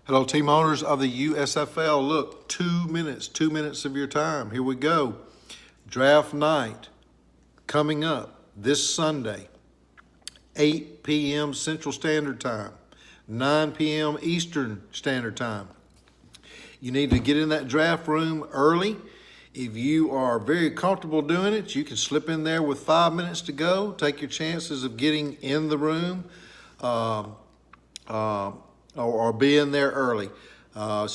Hello, team owners of the USFL. Look, 2 minutes of your time. Here we go. Draft night coming up this Sunday, 8 p.m. Central Standard Time, 9 p.m. Eastern Standard Time. You need to get in that draft room early. If you are very comfortable doing it, you can slip in there with 5 minutes to go. Take your chances of getting in the room. Or be in there early. A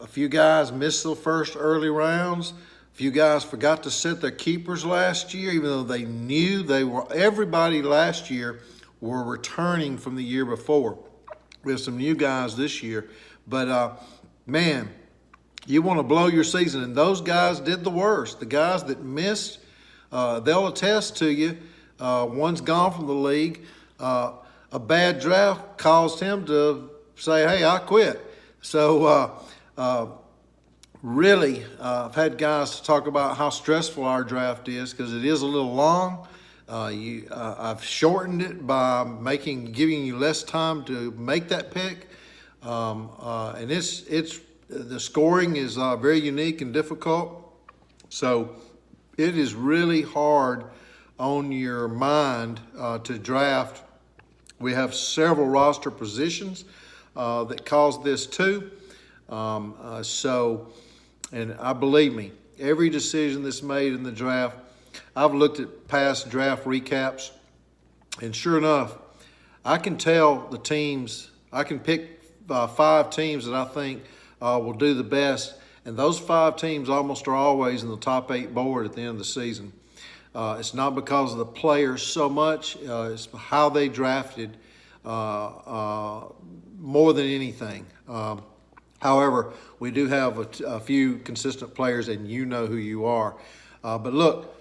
few guys missed the first early rounds. A few guys forgot to set their keepers last year, even though they knew everybody last year were returning from the year before. We have some new guys this year, but man, you want to blow your season, and those guys did the worst. The guys that missed, they'll attest to you. One's gone from the league. A bad draft caused him to say, hey, I quit. So really, I've had guys talk about how stressful our draft is because it is a little long. I've shortened it by giving you less time to make that pick. And the scoring is very unique and difficult. So it is really hard on your mind to draft. We have several roster positions that cause this too. And I believe me, every decision that's made in the draft, I've looked at past draft recaps, and sure enough, I can tell the teams, I can pick 5 teams that I think will do the best, and those 5 teams almost are always in the top 8 board at the end of the season. It's not because of the players so much, it's how they drafted more than anything. However, we do have a few consistent players, and you know who you are. But look,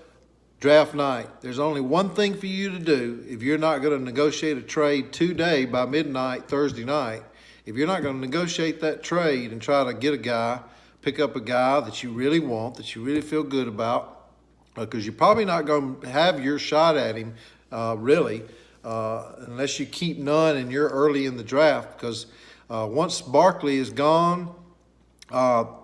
draft night, there's only one thing for you to do if you're not going to negotiate a trade today by midnight Thursday night. If you're not going to negotiate that trade and try to get a guy, pick up a guy that you really want, that you really feel good about, because you're probably not going to have your shot at him, really, unless you keep none and you're early in the draft. Because once Barkley is gone,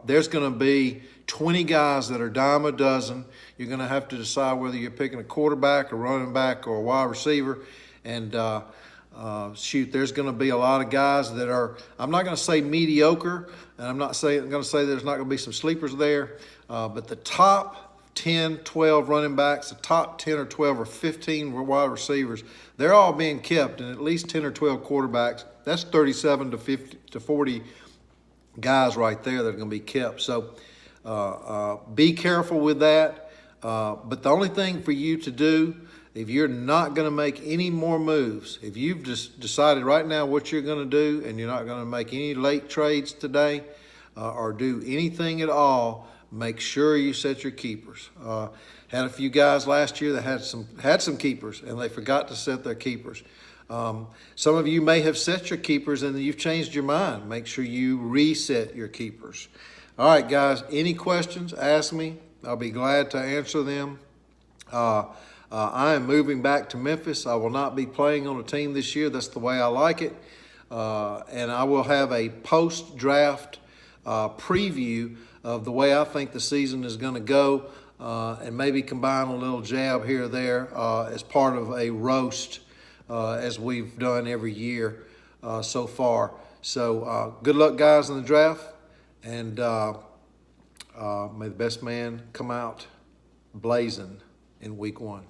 there's going to be 20 guys that are dime a dozen. You're going to have to decide whether you're picking a quarterback, a running back, or a wide receiver. And there's going to be a lot of guys that are, I'm not going to say mediocre, and I'm going to say there's not going to be some sleepers there, but the top 10, 12 running backs, the top 10 or 12 or 15 wide receivers, they're all being kept, and at least 10 or 12 quarterbacks. That's 37 to 50 to 40 guys right there that are going to be kept. So be careful with that. But the only thing for you to do, if you're not going to make any more moves, if you've just decided right now what you're going to do and you're not going to make any late trades today or do anything at all, make sure you set your keepers. Had a few guys last year that had some keepers, and they forgot to set their keepers. Some of you may have set your keepers and you've changed your mind. Make sure you reset your keepers. All right, guys, any questions, ask me. I'll be glad to answer them. I am moving back to Memphis. I will not be playing on a team this year. That's the way I like it. And I will have a post-draft preview of the way I think the season is going to go, and maybe combine a little jab here or there as part of a roast, as we've done every year so far. So good luck, guys, in the draft, and may the best man come out blazing in week 1.